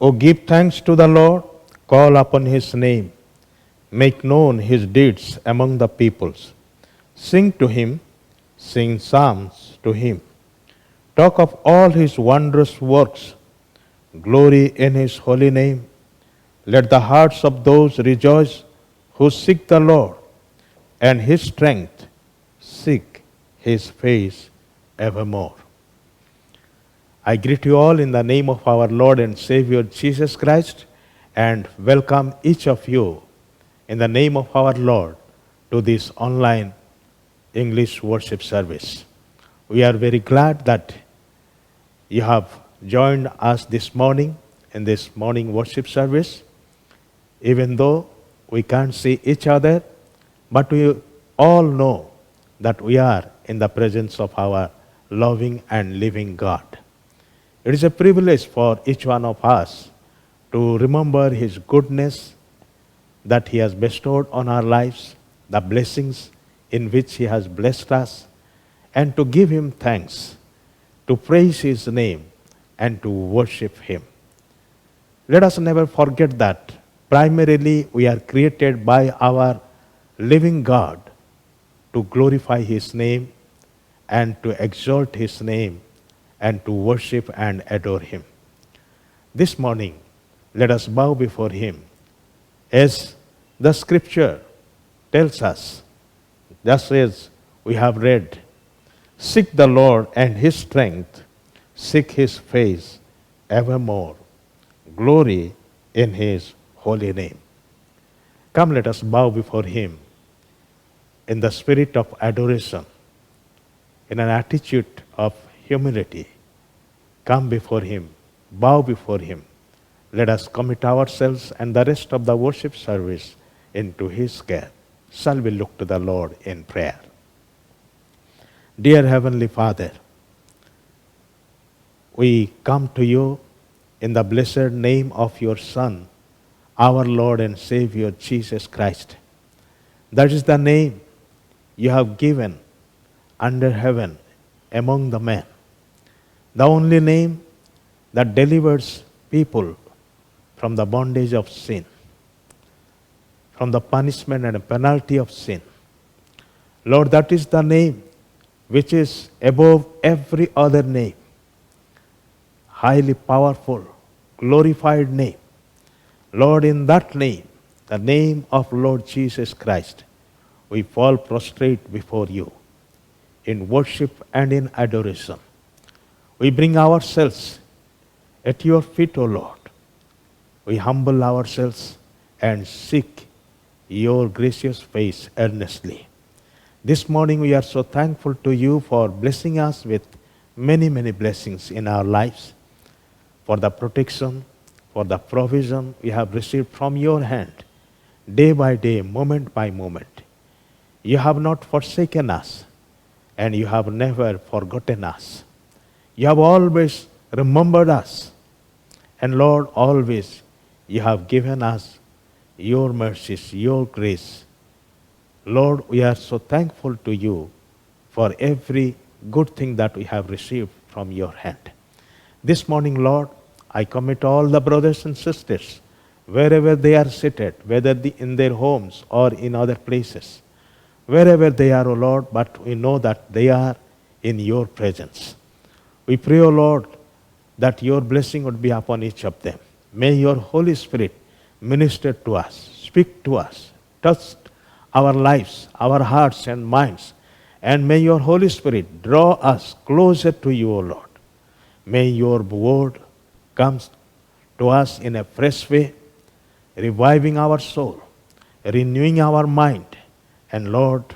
O give thanks to the Lord, call upon his name, make known his deeds among the peoples. Sing to him, sing psalms to him. Talk of all his wondrous works, glory in his holy name. Let the hearts of those rejoice who seek the Lord, and his strength seek his face evermore. I greet you all in the name of our Lord and Savior Jesus Christ, and welcome each of you in the name of our Lord to this online English worship service. We are very glad that you have joined us this morning in this morning worship service. Even though we can't see each other, but we all know that we are in the presence of our loving and living God. It is a privilege for each one of us to remember his goodness that he has bestowed on our lives, the blessings in which he has blessed us, and to give him thanks, to praise his name, and to worship him. Let us never forget that primarily we are created by our living God to glorify his name and to exalt his name and to worship and adore him. This morning, let us bow before him as the scripture tells us, just as we have read, seek the Lord and his strength, seek his face evermore, glory in his holy name. Come, let us bow before him in the spirit of adoration, in an attitude of humility. Come before him, bow before him. Let us commit ourselves and the rest of the worship service into his care. Shall we look to the Lord in prayer? Dear Heavenly Father, we come to you in the blessed name of your Son, our Lord and Savior, Jesus Christ. That is the name you have given under heaven among the men. The only name that delivers people from the bondage of sin, from the punishment and penalty of sin. Lord, that is the name which is above every other name. Highly powerful, glorified name. Lord, in that name, the name of Lord Jesus Christ, we fall prostrate before you in worship and in adoration. We bring ourselves at your feet, O Lord. We humble ourselves and seek your gracious face earnestly. This morning we are so thankful to you for blessing us with many, many blessings in our lives, for the protection, for the provision we have received from your hand, day by day, moment by moment. You have not forsaken us, and you have never forgotten us. You have always remembered us, and Lord, always you have given us your mercies, your grace. Lord, we are so thankful to you for every good thing that we have received from your hand. This morning, Lord, I commit all the brothers and sisters, wherever they are seated, whether in their homes or in other places, wherever they are, O Lord, but we know that they are in your presence. We pray, O Lord, that your blessing would be upon each of them. May your Holy Spirit minister to us, speak to us, touch our lives, our hearts and minds, and may your Holy Spirit draw us closer to you, O Lord. May your word come to us in a fresh way, reviving our soul, renewing our mind, and Lord,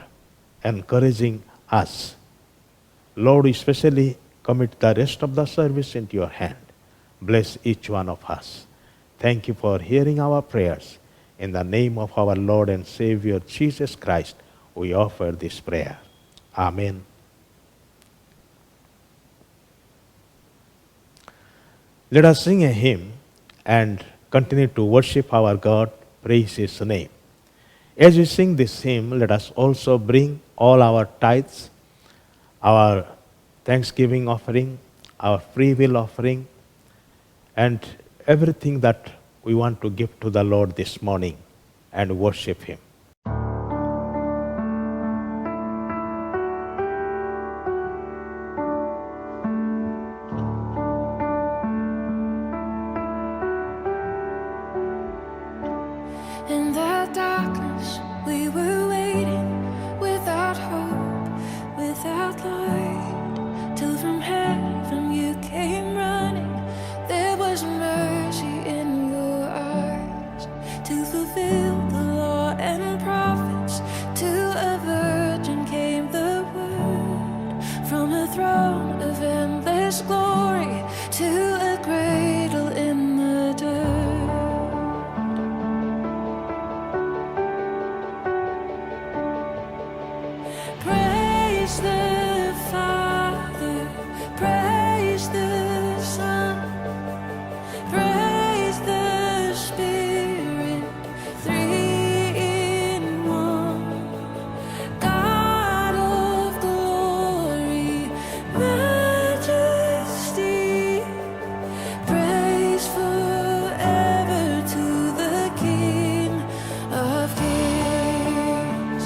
encouraging us. Lord, especially commit the rest of the service into your hand. Bless each one of us. Thank you for hearing our prayers. In the name of our Lord and Savior, Jesus Christ, we offer this prayer. Amen. Let us sing a hymn and continue to worship our God, praise his name. As we sing this hymn, let us also bring all our tithes, our thanksgiving offering, our free will offering, and everything that we want to give to the Lord this morning and worship Him. In the darkness, we were waiting without hope, without light, till from heaven you came running. There was mercy in your eyes to fulfill the law and prophets. To a virgin came the word from a throne of endless glory to a cradle in the dirt. Praise the Father, praise the Son, praise the Spirit, three in one. God of glory, majesty, praise forever to the King of Kings.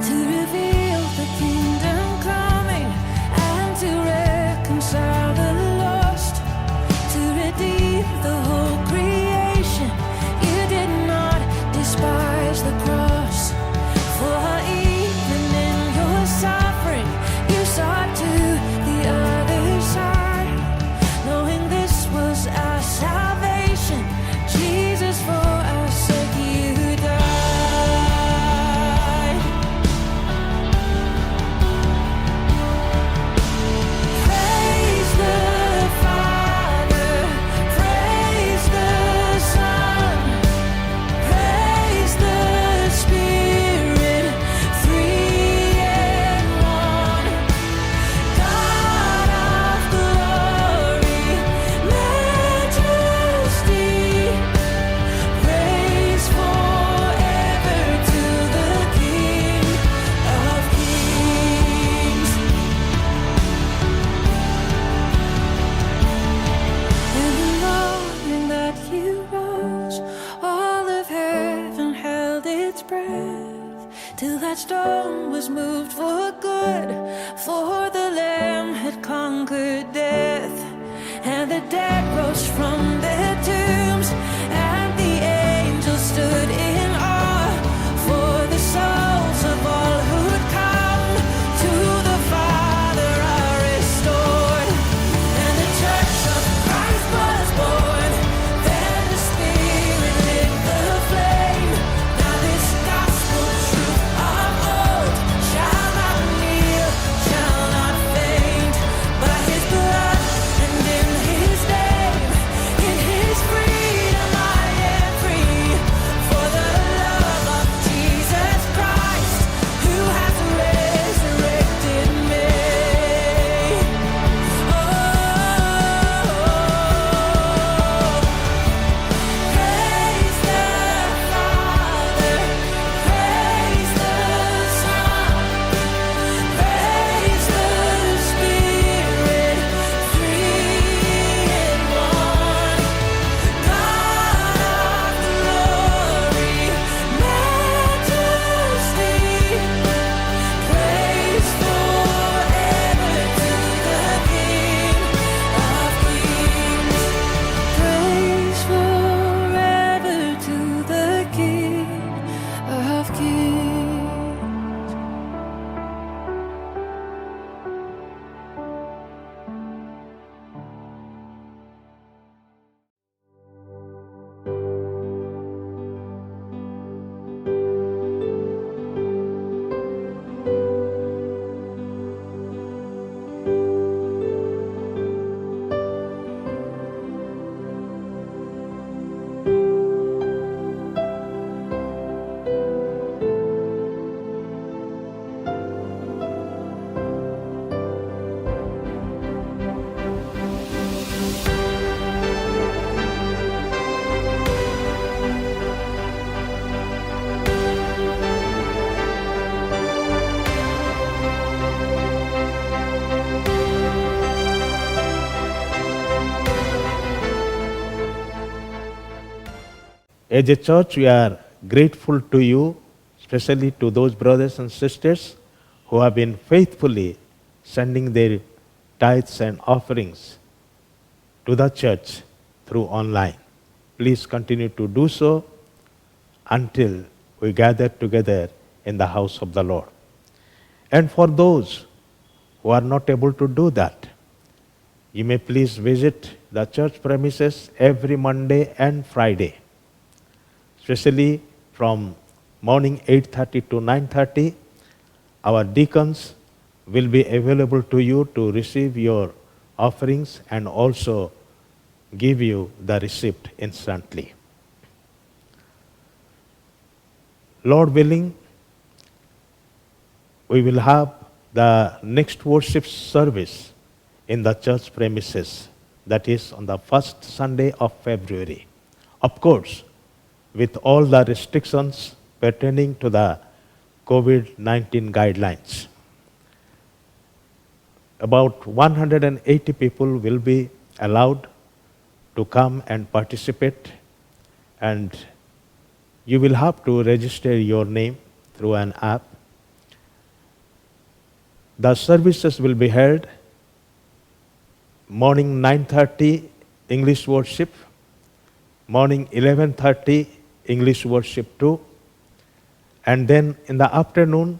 To reveal the kingdom coming and to reconcile the lost, to redeem the whole creation. You did not despise the cross, for even in your suffering you saw to the other side, knowing this was our salvation. Jesus, for our sake you died. Praise the Father, praise the Son, praise the Spirit, three in one. God of glory, majesty, praise forever to the King of Kings. In the morning that you rose, all of heaven held its breath, till that storm was moved for good, for the Lamb had conquered death, and the dead rose from their tombs, and the angels stood in awe, for the souls of all who'd come to the Father are restored. And the Church of Christ was born. Then the Spirit lit the flame. Now this gospel truth of old shall not kneel, shall not faint. By His blood and in His name, in His As a church, we are grateful to you, especially to those brothers and sisters who have been faithfully sending their tithes and offerings to the church through online. Please continue to do so until we gather together in the house of the Lord. And for those who are not able to do that, you may please visit the church premises every Monday and Friday, especially from morning 8:30 to 9:30. Our deacons will be available to you to receive your offerings and also give you the receipt instantly. Lord willing, we will have the next worship service in the church premises, that is on the first Sunday of February. Of course, with all the restrictions pertaining to the COVID-19 guidelines. About 180 people will be allowed to come and participate, and you will have to register your name through an app. The services will be held morning 9:30 English worship, morning 11:30 English worship too, and then in the afternoon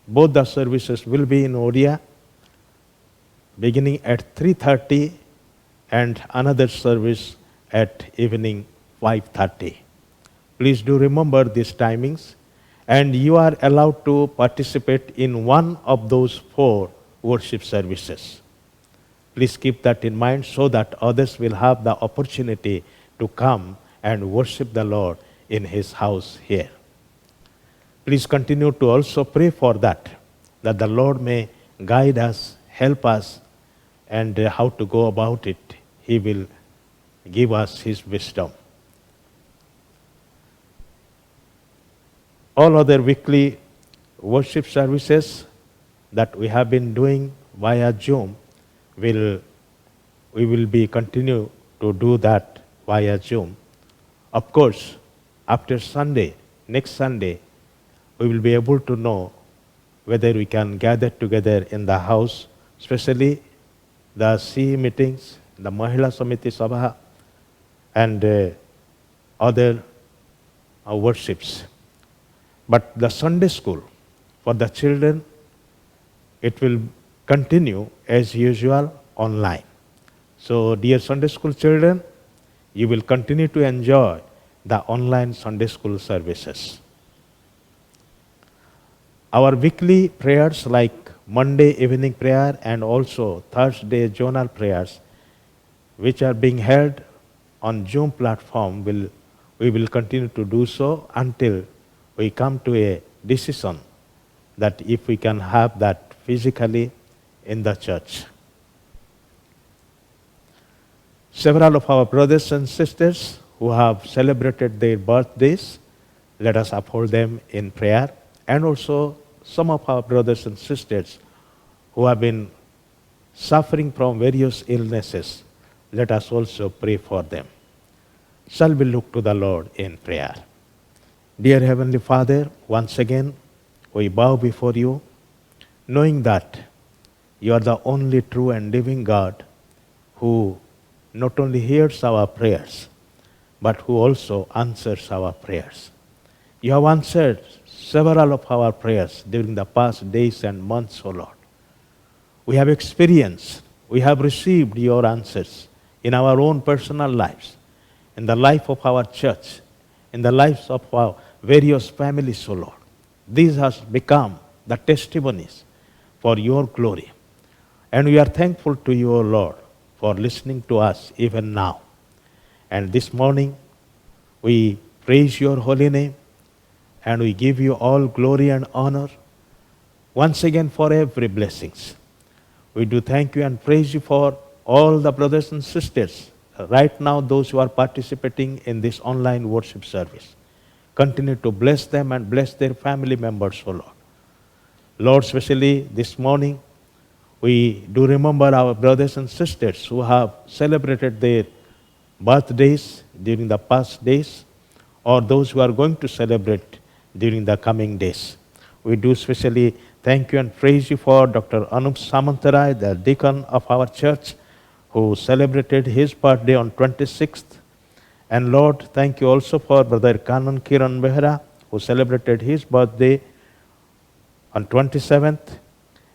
both the services will be in Odia, beginning at 3:30 and another service at evening 5:30. Please do remember these timings, and you are allowed to participate in one of those 4 worship services. Please keep that in mind so that others will have the opportunity to come and worship the Lord in His house here. Please continue to also pray for that the Lord may guide us, help us, and how to go about it. He will give us His wisdom. All other weekly worship services that we have been doing via Zoom, we will be continue to do that via Zoom. Of course, after Sunday, next Sunday, we will be able to know whether we can gather together in the house, especially the CE meetings, the Mahila Samiti Sabha, and other worships. But the Sunday school for the children, it will continue as usual online. So dear Sunday school children, you will continue to enjoy the online Sunday school services. Our weekly prayers like Monday evening prayer and also Thursday journal prayers, which are being held on Zoom platform, we will continue to do so until we come to a decision that if we can have that physically in the church. Several of our brothers and sisters who have celebrated their birthdays, let us uphold them in prayer. And also some of our brothers and sisters who have been suffering from various illnesses, let us also pray for them. Shall we look to the Lord in prayer? Dear Heavenly Father, once again we bow before you, knowing that you are the only true and living God who not only hears our prayers, but who also answers our prayers. You have answered several of our prayers during the past days and months, O Lord. We have experienced, we have received your answers in our own personal lives, in the life of our church, in the lives of our various families, O Lord. These have become the testimonies for your glory. And we are thankful to you, O Lord, for listening to us even now. And this morning, we praise your holy name, and we give you all glory and honor once again for every blessings. We do thank you and praise you for all the brothers and sisters, right now those who are participating in this online worship service. Continue to bless them and bless their family members, O Lord. Lord, especially this morning, we do remember our brothers and sisters who have celebrated their birthdays during the past days. or those who are going to celebrate during the coming days. We do especially thank you and praise you for Dr. Anup Samantarai, the deacon of our church, who celebrated his birthday on 26th. And Lord, thank you also for Brother Kanan Kiran Behra, who celebrated his birthday on 27th.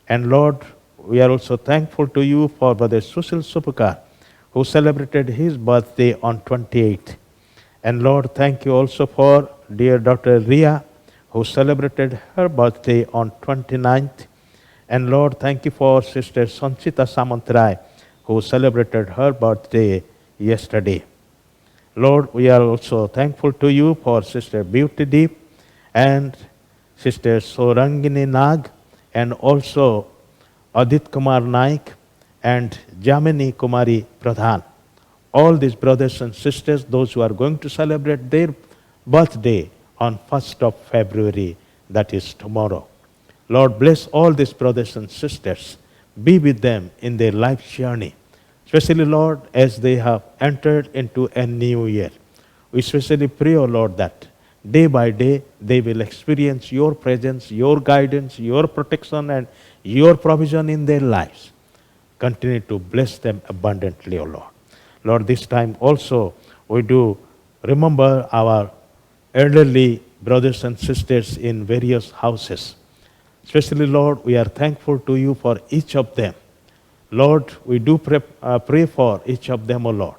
And Lord, we are also thankful to you for Brother Sushil Supakar, who celebrated his birthday on 28th. And Lord, thank you also for dear Dr. Ria, who celebrated her birthday on 29th. And Lord, thank you for Sister Sanchita Samantrai, who celebrated her birthday yesterday. Lord, we are also thankful to you for Sister Beauty Deep and Sister Sorangini Nag, and also Adit Kumar Naik and Jamini Kumari Pradhan. All these brothers and sisters, those who are going to celebrate their birthday on 1st of February, that is tomorrow. Lord, bless all these brothers and sisters. Be with them in their life journey. Especially, Lord, as they have entered into a new year. We especially pray, O Lord, that day by day they will experience your presence, your guidance, your protection, and your provision in their lives. Continue to bless them abundantly, O Lord. Lord, this time also we do remember our elderly brothers and sisters in various houses. Especially, Lord, we are thankful to you for each of them. Lord, we do pray for each of them, O Lord.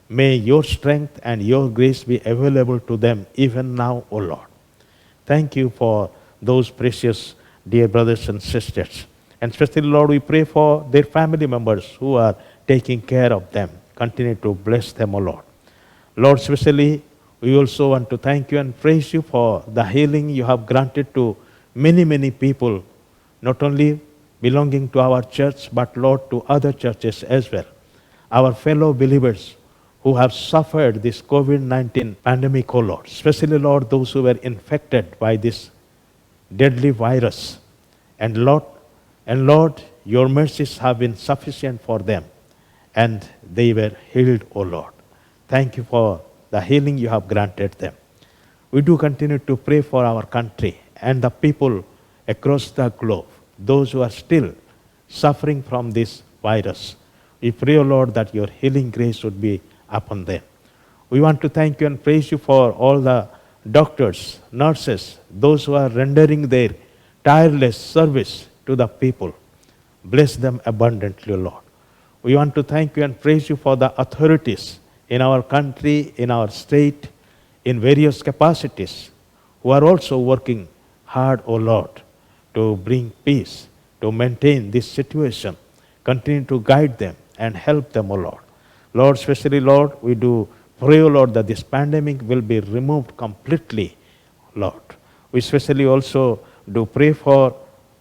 May your strength and your grace be available to them even now, O Lord. Thank you for those precious dear brothers and sisters. And especially, Lord, we pray for their family members who are taking care of them. Continue to bless them, O Lord. Lord, especially, we also want to thank you and praise you for the healing you have granted to many, many people, not only belonging to our church, but Lord, to other churches as well. Our fellow believers who have suffered this COVID-19 pandemic, O Lord, especially, Lord, those who were infected by this deadly virus. And Lord, your mercies have been sufficient for them, and they were healed, O Lord. Thank you for the healing you have granted them. We do continue to pray for our country and the people across the globe, those who are still suffering from this virus. We pray, O Lord, that your healing grace would be upon them. We want to thank you and praise you for all the doctors, nurses, those who are rendering their tireless service to the people. Bless them abundantly, O Lord. We want to thank you and praise you for the authorities in our country, in our state, in various capacities, who are also working hard, O Lord, to bring peace, to maintain this situation. Continue to guide them and help them, O Lord. Lord, especially, Lord, we do pray, O Lord, that this pandemic will be removed completely, Lord. We especially also do pray for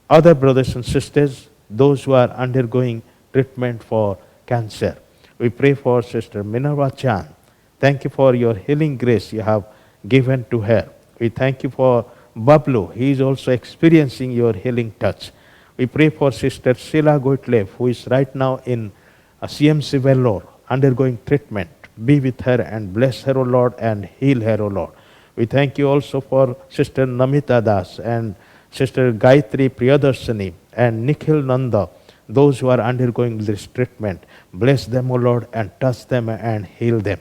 other brothers and sisters, those who are undergoing treatment for cancer. We pray for Sister Minerva Chan. Thank you for your healing grace you have given to her. We thank you for Bablu. He is also experiencing your healing touch. We pray for Sister Sheila Gottlieb, who is right now in CMC Vellore, undergoing treatment. Be with her and bless her, O Lord, and heal her, O Lord. We thank you also for Sister Namita Das and Sister Gayatri Priyadarsani and Nikhil Nanda, those who are undergoing this treatment. Bless them, O Lord, and touch them and heal them.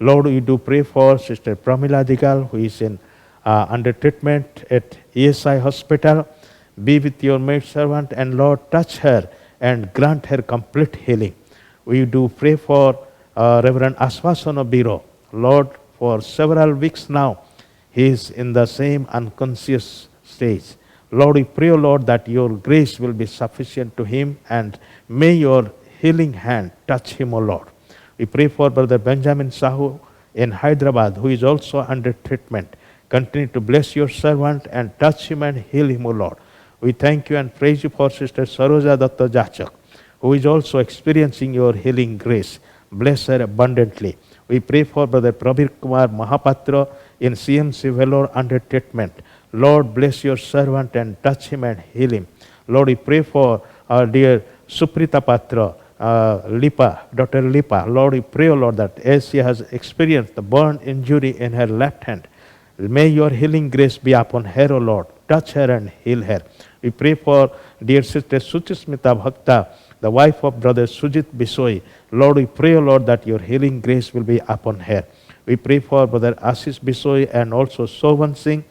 Lord, we do pray for Sister Pramila Digal, who is in under treatment at ESI Hospital. Be with your maidservant, and Lord, touch her and grant her complete healing. We do pray for Reverend Aswasana Biro. Lord, for several weeks now, he is in the same unconscious stage. Lord, we pray, O Lord, that your grace will be sufficient to him, and may your healing hand touch him, O Lord. We pray for Brother Benjamin Sahu in Hyderabad, who is also under treatment. Continue to bless your servant and touch him and heal him, O Lord. We thank you and praise you for Sister Saroja Datta Jachak, who is also experiencing your healing grace. Bless her abundantly. We pray for Brother Prabir Kumar Mahapatra in CMC Vellore under treatment. Lord, bless your servant and touch him and heal him. Lord, we pray for our dear Suprita Patra, Lipa, Dr. Lipa. Lord, we pray, O Lord, that as she has experienced the burn injury in her left hand, may your healing grace be upon her, O Lord. Touch her and heal her. We pray for dear sister Suchismita Bhakta, the wife of brother Sujit Bisoi. Lord, we pray, O Lord, that your healing grace will be upon her. We pray for brother Ashish Bisoi and also Sovan Singh,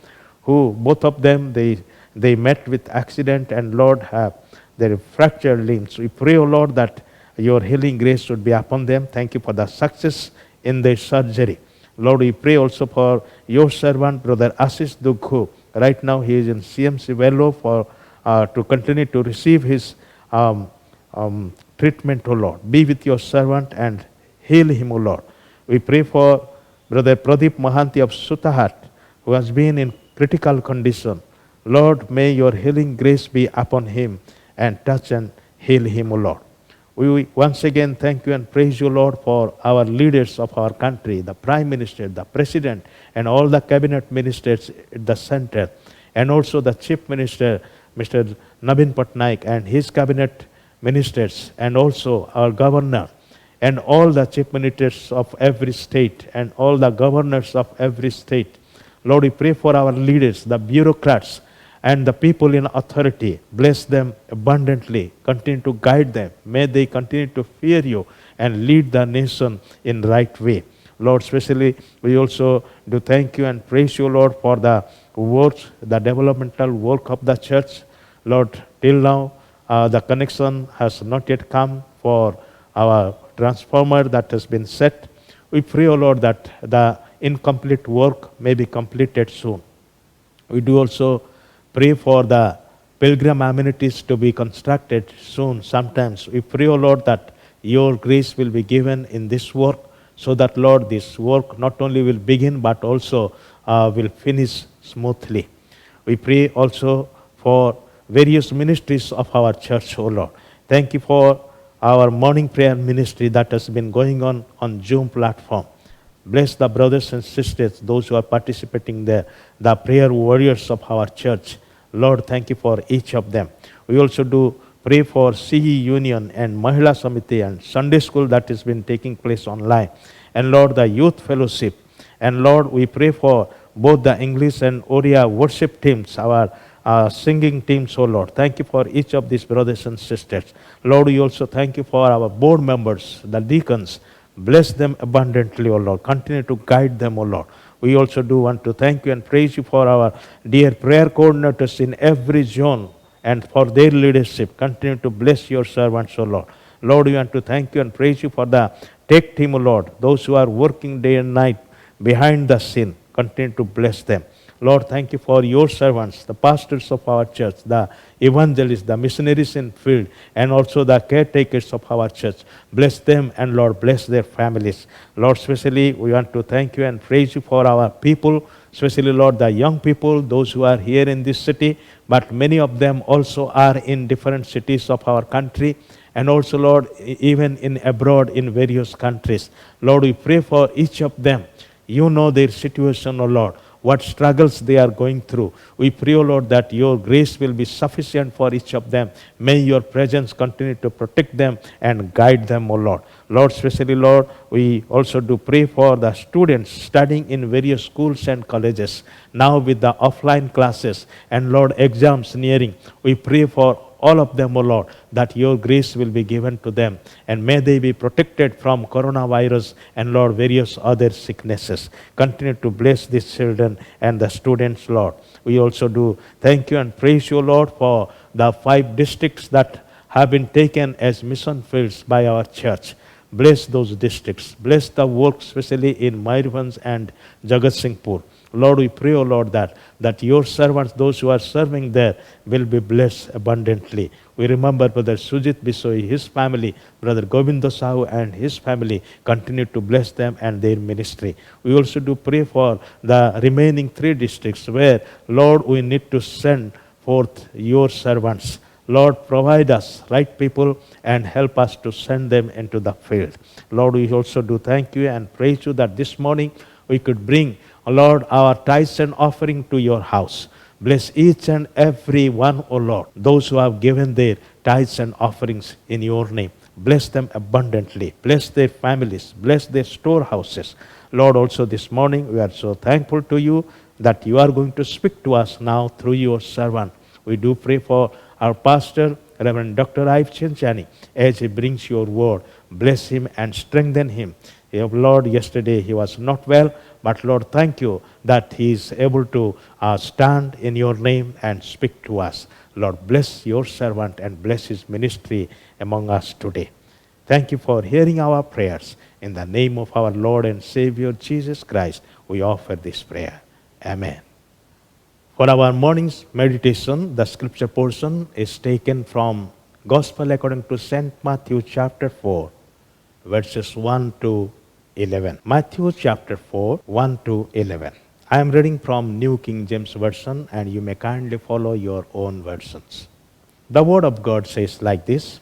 who both of them, they met with accident and Lord have their fractured limbs. We pray, O Lord, that your healing grace should be upon them. Thank you for the success in their surgery. Lord, we pray also for your servant, brother Ashish Dughu. Right now he is in CMC Velo to continue to receive his treatment, O Lord. Be with your servant and heal him, O Lord. We pray for brother Pradeep Mahanti of Sutahat, who has been in critical condition. Lord, may your healing grace be upon him and touch and heal him, O Lord. We once again thank you and praise you, Lord, for our leaders of our country, the Prime Minister, the President, and all the cabinet ministers at the center, and also the Chief Minister, Mr. Navin Patnaik, and his cabinet ministers, and also our governor, and all the chief ministers of every state, and all the governors of every state. Lord, we pray for our leaders, the bureaucrats, and the people in authority. Bless them abundantly. Continue to guide them. May they continue to fear you and lead the nation in the right way. Lord, especially we also do thank you and praise you, Lord, for the works, the developmental work of the church. Lord, till now the connection has not yet come for our transformer that has been set. We pray, O Lord, that the incomplete work may be completed soon. We do also pray for the pilgrim amenities to be constructed soon. Sometimes we pray, O Lord, that your grace will be given in this work, so that, Lord, this work not only will begin but also will finish smoothly. We pray also for various ministries of our church, O Lord. Thank you for our morning prayer ministry that has been going on Zoom platform. Bless the brothers and sisters, those who are participating there, the prayer warriors of our church. Lord, thank you for each of them. We also do pray for CE Union and Mahila Samiti and Sunday school that has been taking place online. And Lord, the youth fellowship. And Lord, we pray for both the English and Oriya worship teams, our singing teams, oh Lord. Thank you for each of these brothers and sisters. Lord, we also thank you for our board members, the deacons. Bless them abundantly, O Lord. Continue to guide them, O Lord. We also do want to thank you and praise you for our dear prayer coordinators in every zone and for their leadership. Continue to bless your servants, O Lord. Lord, we want to thank you and praise you for the tech team, O Lord. Those who are working day and night behind the scene. Continue to bless them. Lord, thank you for your servants, the pastors of our church, the evangelists, the missionaries in field, and also the caretakers of our church. Bless them and Lord, bless their families. Lord, especially we want to thank you and praise you for our people, especially Lord, the young people, those who are here in this city, but many of them also are in different cities of our country, and also Lord, even in abroad in various countries. Lord, we pray for each of them. You know their situation, O Lord, what struggles they are going through. We pray, O Lord, that your grace will be sufficient for each of them. May your presence continue to protect them and guide them, O Lord. Lord, especially, Lord, we also do pray for the students studying in various schools and colleges, now with the offline classes and, Lord, exams nearing. We pray for all of them, O Lord, that your grace will be given to them. And may they be protected from coronavirus and, Lord, various other sicknesses. Continue to bless these children and the students, Lord. We also do thank you and praise you, Lord, for the 5 districts that have been taken as mission fields by our church. Bless those districts. Bless the work, especially in Mayurbhanj and Jagatsinghpur. Lord, we pray, O Lord, that your servants, those who are serving there, will be blessed abundantly. We remember Brother Sujit Bisoi, his family, Brother Govinda Sahu and his family. Continue to bless them and their ministry. We also do pray for the remaining 3 districts where, Lord, we need to send forth your servants. Lord, provide us right people and help us to send them into the field. Lord, we also do thank you and praise you that this morning we could bring, Lord, our tithes and offering to your house. Bless each and every one, O Lord, those who have given their tithes and offerings in your name. Bless them abundantly. Bless their families. Bless their storehouses. Lord, also this morning we are so thankful to you that you are going to speak to us now through your servant. We do pray for our pastor, Reverend Dr. Ive Chinchani, as he brings your word. Bless him and strengthen him. Lord, yesterday he was not well, but Lord, thank you that he is able to stand in your name and speak to us. Lord, bless your servant and bless his ministry among us today. Thank you for hearing our prayers. In the name of our Lord and Savior Jesus Christ, we offer this prayer. Amen. For our morning's meditation, the scripture portion is taken from Gospel according to St. Matthew chapter 4, verses 1 to 11. Matthew chapter 4, 1 to 11. I am reading from New King James Version, and you may kindly follow your own versions. The word of God says like this: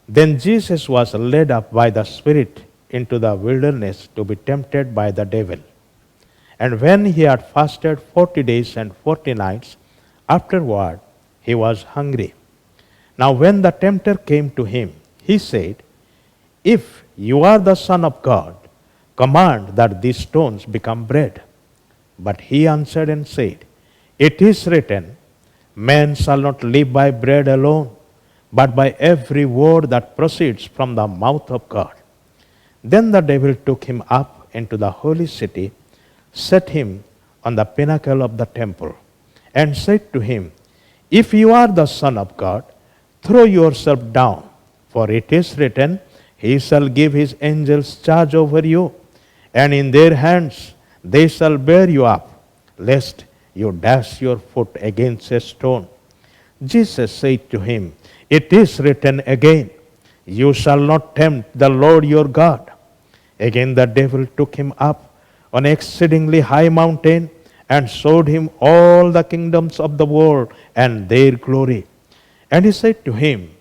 Then Jesus was led up by the Spirit into the wilderness to be tempted by the devil. And when he had fasted 40 days and 40 nights, afterward he was hungry. Now when the tempter came to him, he said, If you are the Son of God, command that these stones become bread. But he answered and said, It is written, Man shall not live by bread alone, but by every word that proceeds from the mouth of God. Then the devil took him up into the holy city, set him on the pinnacle of the temple, and said to him, If you are the Son of God, throw yourself down, for it is written, He shall give his angels charge over you, and in their hands they shall bear you up, lest you dash your foot against a stone. Jesus said to him, It is written again, You shall not tempt the Lord your God. Again the devil took him up on an exceedingly high mountain and showed him all the kingdoms of the world and their glory. And he said to him,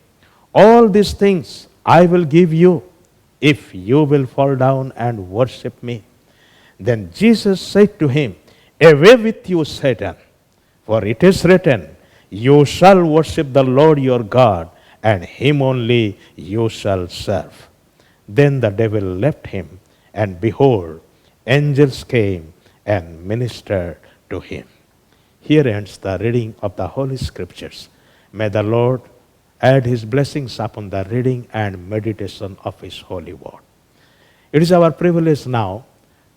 All these things I will give you if you will fall down and worship me. Then Jesus said to him, Away with you, Satan, for it is written, You shall worship the Lord your God, and him only you shall serve. Then the devil left him, and behold, angels came and ministered to him. Here ends the reading of the Holy Scriptures. May the Lord add his blessings upon the reading and meditation of his holy word. It is our privilege now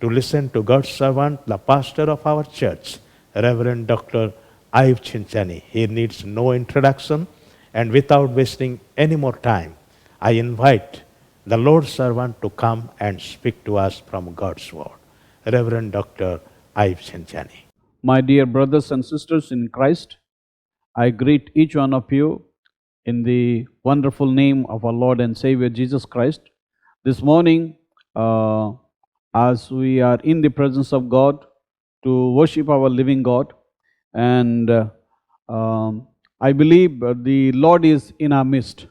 to listen to God's servant, the pastor of our church, Reverend Dr. Ive Chinchani. He needs no introduction, and without wasting any more time, I invite the Lord's servant to come and speak to us from God's word. Reverend Dr. Ive Chinchani. My dear brothers and sisters in Christ, I greet each one of you in the wonderful name of our Lord and Savior Jesus Christ. This morning, as we are in the presence of God to worship our living God, and I believe the Lord is in our midst.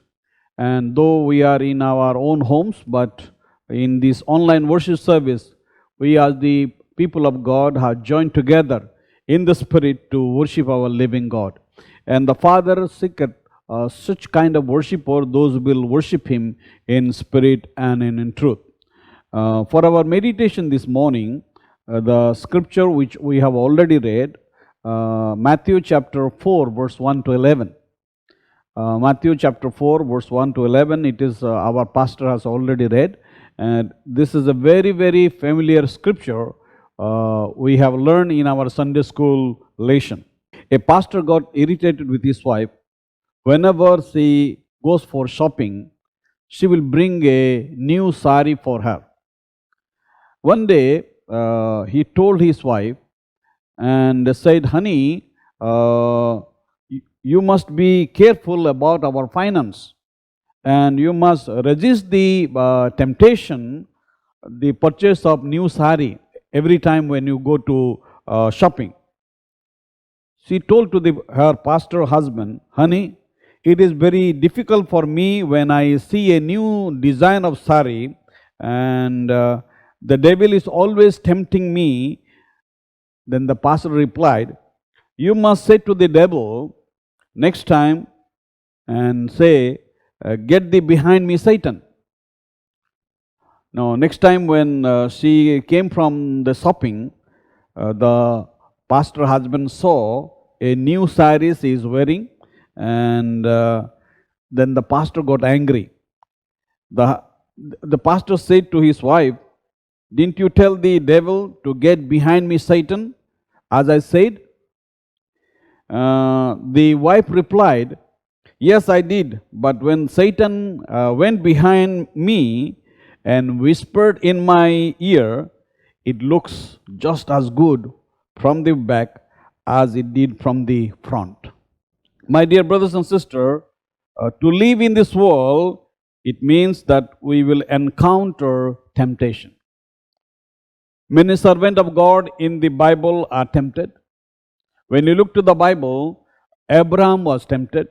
And though we are in our own homes, but in this online worship service, we as the people of God have joined together in the Spirit to worship our living God. And the Father seeketh such kind of worshipper, those who will worship Him in spirit and in truth. For our meditation this morning, the scripture which we have already read, Matthew chapter 4, verse 1 to 11. Matthew chapter 4, verse 1 to 11, it is our pastor has already read, and this is a very, very familiar scripture we have learned in our Sunday school lesson. A pastor got irritated with his wife. Whenever she goes for shopping, she will bring a new sari for her. One day, he told his wife and said, Honey, you must be careful about our finance, and you must resist the temptation, the purchase of new sari every time when you go to shopping. She told to her pastor husband, Honey, it is very difficult for me when I see a new design of sari, and the devil is always tempting me. Then the pastor replied, You must say to the devil next time and say, Get thee behind me, Satan. Now, next time when she came from the shopping, the pastor husband saw a new saree she is wearing, and then the pastor got angry. The pastor said to his wife, "Didn't you tell the devil to get behind me, Satan, as I said?" The wife replied, "Yes, I did, but when Satan went behind me and whispered in my ear, it looks just as good from the back as it did from the front." My dear brothers and sisters, to live in this world, it means that we will encounter temptation. Many servants of God in the Bible are tempted. When you look to the Bible, Abraham was tempted,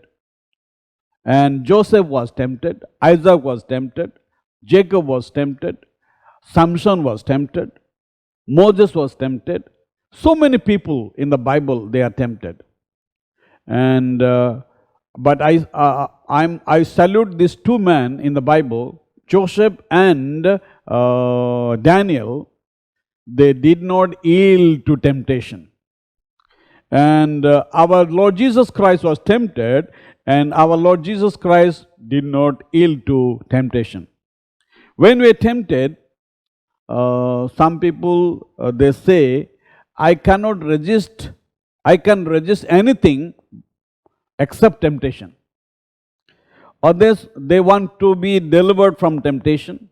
and Joseph was tempted, Isaac was tempted, Jacob was tempted, Samson was tempted, Moses was tempted. So many people in the Bible, they are tempted. And but I salute these two men in the Bible, Joseph and Daniel. They did not yield to temptation. And our Lord Jesus Christ was tempted, and our Lord Jesus Christ did not yield to temptation. When we are tempted, some people they say, I can resist anything except temptation. Others, they want to be delivered from temptation.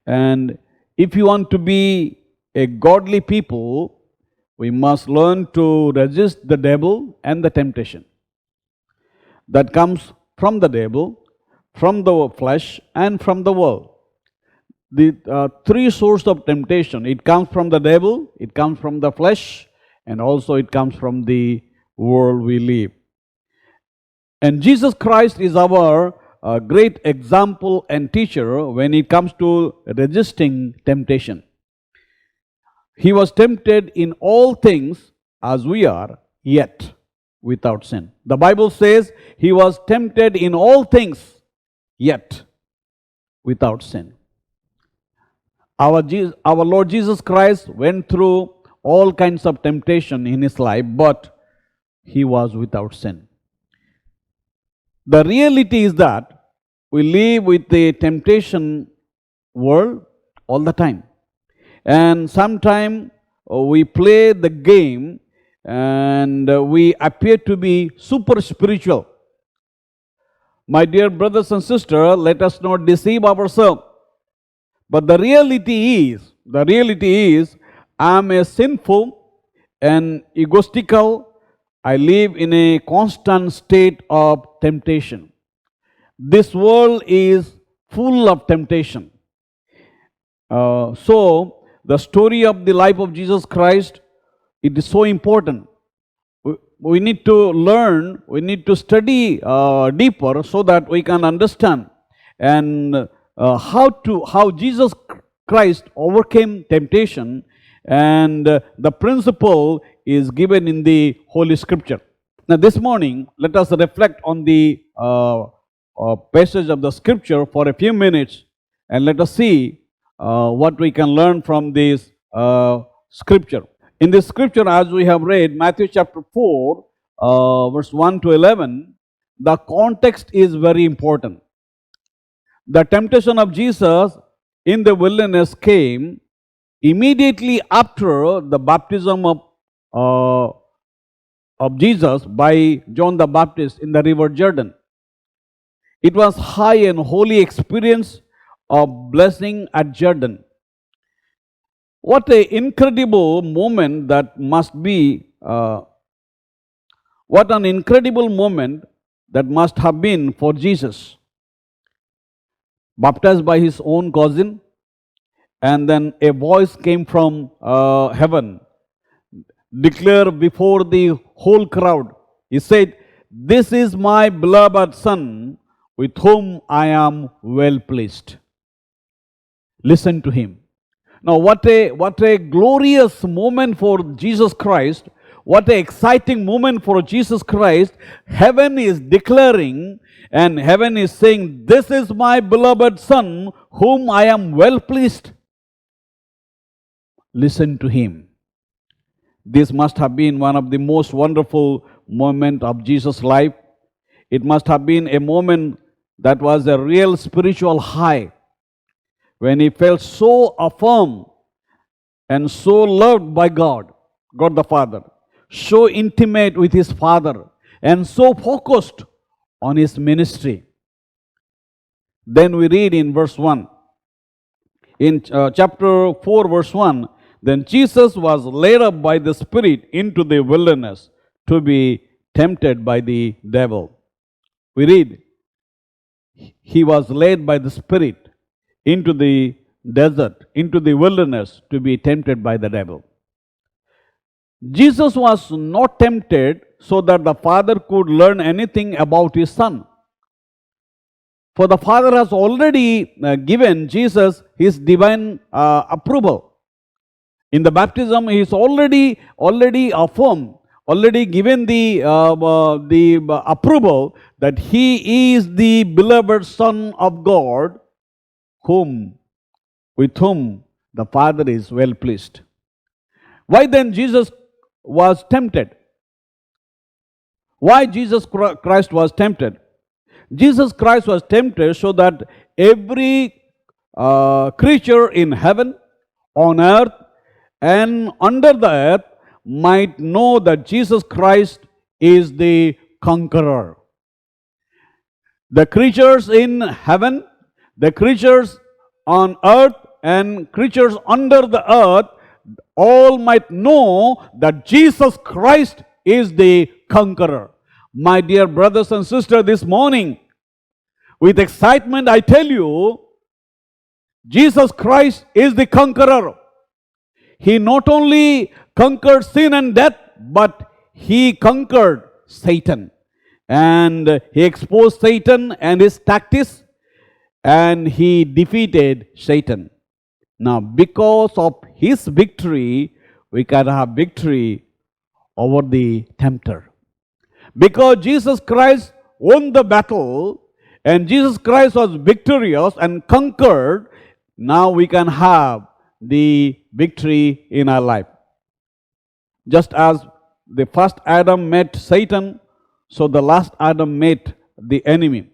And if you want to be a godly people, we must learn to resist the devil and the temptation that comes from the devil, from the flesh, and from the world. The three sources of temptation: it comes from the devil, it comes from the flesh, and also it comes from the world we live. And Jesus Christ is our great example and teacher when it comes to resisting temptation. He was tempted in all things as we are, yet without sin. The Bible says he was tempted in all things, yet without sin. Our Lord Jesus Christ went through all kinds of temptation in his life, but he was without sin. The reality is that we live with the temptation world all the time. And sometimes we play the game and we appear to be super spiritual. My dear brothers and sisters, let us not deceive ourselves. But the reality is, I am a sinful and egotistical. I live in a constant state of temptation. This world is full of temptation. So, the story of the life of Jesus Christ, it is so important. We need to learn, we need to study deeper so that we can understand and how Jesus Christ overcame temptation, and the principle is given in the Holy Scripture. Now this morning, let us reflect on the passage of the Scripture for a few minutes, and let us see what we can learn from this Scripture. In this Scripture, as we have read, Matthew chapter 4, verse 1 to 11, the context is very important. The temptation of Jesus in the wilderness came immediately after the baptism of Jesus by John the Baptist in the river Jordan. It was high and holy experience of blessing at Jordan. What an incredible moment that must be, what an incredible moment that must have been for Jesus. Baptized by his own cousin, and then a voice came from heaven, declared before the whole crowd. He said, "This is my beloved Son, with whom I am well pleased. Listen to him." Now, what a glorious moment for Jesus Christ What an exciting moment for Jesus Christ. Heaven is declaring and heaven is saying, "This is my beloved Son, whom I am well pleased. Listen to him." This must have been one of the most wonderful moments of Jesus' life. It must have been a moment that was a real spiritual high, when he felt so affirmed and so loved by God, God the Father, so intimate with his Father, and so focused on his ministry. Then we read in verse 1, in chapter 4, verse 1, "Then Jesus was led up by the Spirit into the wilderness to be tempted by the devil." We read, he was led by the Spirit into the desert, into the wilderness to be tempted by the devil. Jesus was not tempted so that the Father could learn anything about his Son. For the Father has already given Jesus his divine approval. In the baptism, he is already affirmed, already given the approval that he is the beloved Son of God, with whom the Father is well pleased. Why then Jesus was tempted? Why Jesus Christ was tempted? Jesus Christ was tempted so that every creature in heaven, on earth, and under the earth might know that Jesus Christ is the conqueror. The creatures in heaven, the creatures on earth, and creatures under the earth all might know that Jesus Christ is the conqueror. My dear brothers and sisters, this morning, with excitement, I tell you, Jesus Christ is the conqueror. He not only conquered sin and death, but he conquered Satan. And he exposed Satan and his tactics, and he defeated Satan. Now, because of his victory, we can have victory over the tempter. Because Jesus Christ won the battle, and Jesus Christ was victorious and conquered, now we can have the victory in our life. Just as the first Adam met Satan, so the last Adam met the enemy.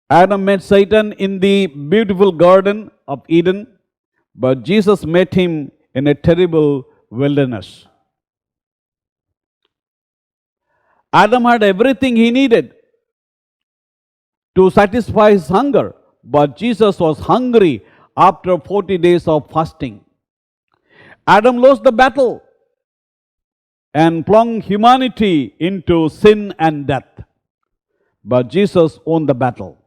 Adam met Satan in the beautiful Garden of Eden, but Jesus met him in a terrible wilderness. Adam had everything he needed to satisfy his hunger, but Jesus was hungry after 40 days of fasting. Adam lost the battle and plunged humanity into sin and death, but Jesus won the battle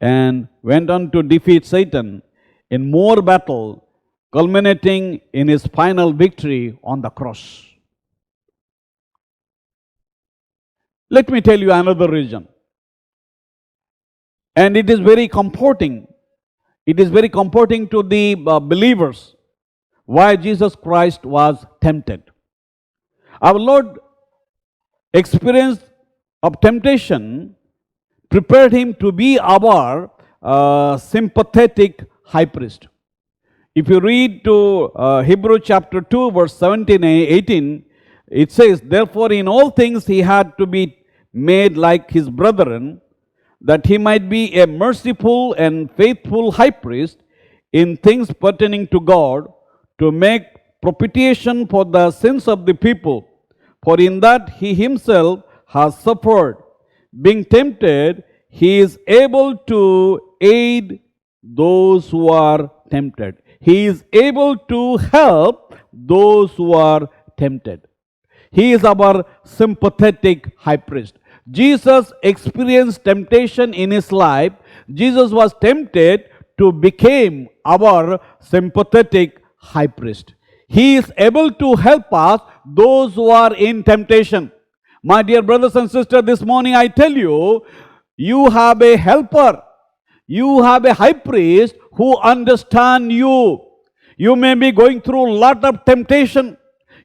and went on to defeat Satan in more battle, culminating in his final victory on the cross. Let me tell you another reason. And it is very comforting. It is very comforting to the believers why Jesus Christ was tempted. Our Lord experience of temptation prepared him to be our sympathetic high priest. If you read to Hebrew chapter 2, verse 17 and 18, it says, "Therefore in all things he had to be made like his brethren, that he might be a merciful and faithful high priest in things pertaining to God, to make propitiation for the sins of the people. For in that he himself has suffered, being tempted, he is able to aid those who are tempted." He is able to help those who are tempted. He is our sympathetic high priest. Jesus experienced temptation in his life. Jesus was tempted to become our sympathetic high priest. He is able to help us, those who are in temptation. My dear brothers and sisters, this morning I tell you, you have a helper. You have a high priest who understands you. You may be going through a lot of temptation.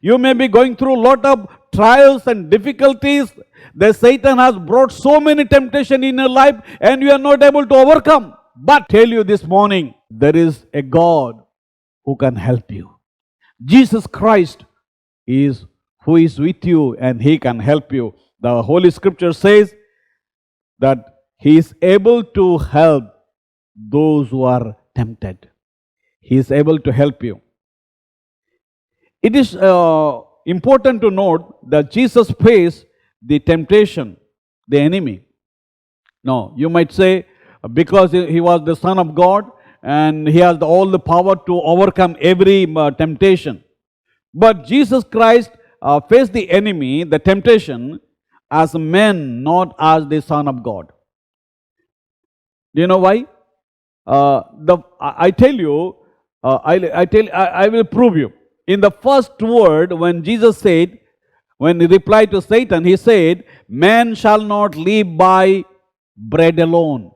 You may be going through a lot of trials and difficulties. The Satan has brought so many temptations in your life and you are not able to overcome. But tell you this morning, there is a God who can help you. Jesus Christ is who is with you and He can help you. The Holy Scripture says that He is able to help those who are tempted. He is able to help you. It is important to note that Jesus faced the temptation, the enemy. No, you might say because He was the Son of God and He has all the power to overcome every temptation. But Jesus Christ faced the enemy, the temptation, as a man, not as the Son of God. Do you know why? I tell you, I will prove you. In the first word, when Jesus said, when He replied to Satan, He said, man shall not live by bread alone.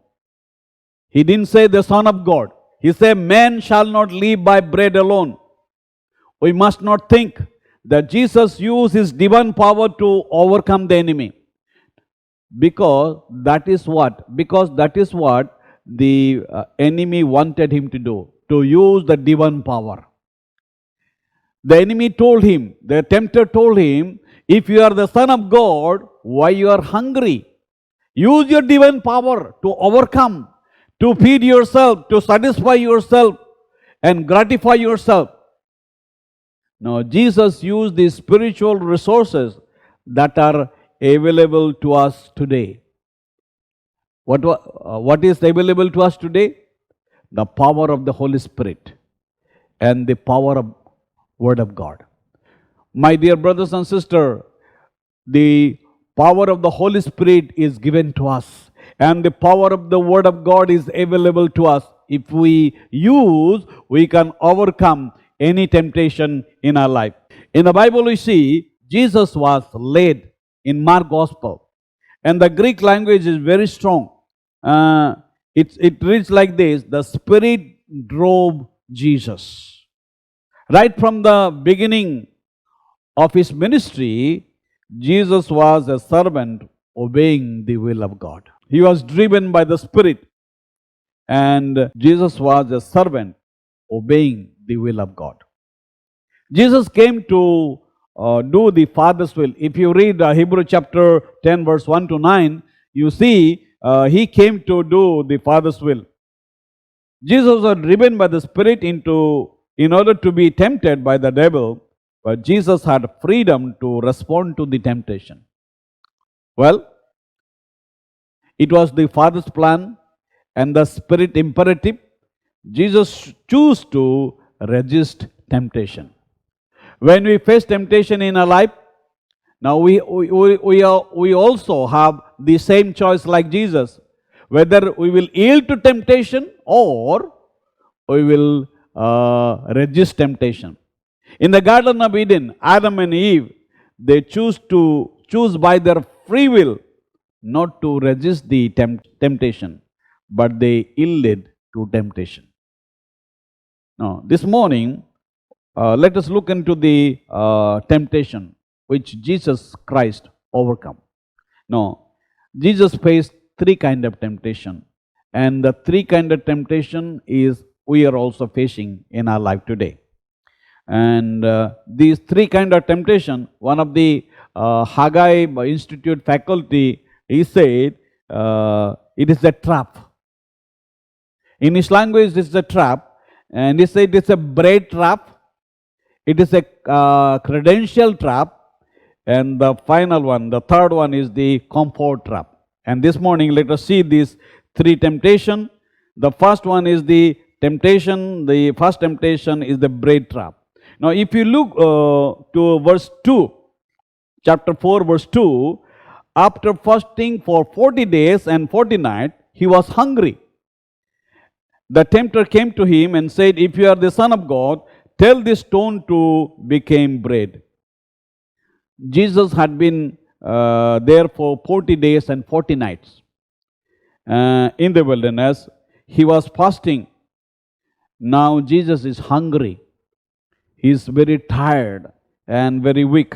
He didn't say the Son of God. He said, man shall not live by bread alone. We must not think that Jesus used His divine power to overcome the enemy. Because that is what the enemy wanted him to do, to use the divine power. The enemy told him, the tempter told him, if you are the Son of God, why you are hungry? Use your divine power to overcome, to feed yourself, to satisfy yourself and gratify yourself. Now, Jesus used the spiritual resources that are available to us today. What is available to us today? The power of the Holy Spirit and the power of Word of God. My dear brothers and sisters, the power of the Holy Spirit is given to us and the power of the Word of God is available to us. If we use, we can overcome any temptation in our life. In the Bible we see Jesus was led in Mark Gospel and the Greek language is very strong. It reads like this: the Spirit drove Jesus. Right from the beginning of His ministry, Jesus was a servant obeying the will of God. He was driven by the Spirit and Jesus was a servant obeying the will of God. Jesus came to do the Father's will. If you read Hebrew chapter 10 verse 1 to 9, you see He came to do the Father's will. Jesus was driven by the Spirit in order to be tempted by the devil, but Jesus had freedom to respond to the temptation. Well, it was the Father's plan and the Spirit imperative. Jesus chose to resist temptation. When we face temptation in our life, now we also have the same choice like Jesus, whether we will yield to temptation or we will resist temptation. In the Garden of Eden, Adam and Eve, they choose by their free will not to resist the temptation, but they yielded to temptation. Now, this morning, let us look into the temptation which Jesus Christ overcome. Now, Jesus faced three kinds of temptation, and the three kinds of temptation is we are also facing in our life today. And these three kinds of temptation, one of the Haggai Institute faculty, he said it is a trap. In his language, this is a trap, and he said it's a bread trap, it is a credential trap, and the final one, the third one, is the comfort trap. And this morning, let us see these three temptations. The first one is the temptation, the first temptation is the bread trap. Now, if you look to verse 2, chapter 4, verse 2, after fasting for 40 days and 40 nights, he was hungry. The tempter came to him and said, if you are the Son of God, tell this stone to become bread. Jesus had been there for 40 days and 40 nights in the wilderness. He was fasting. Now Jesus is hungry. He is very tired and very weak.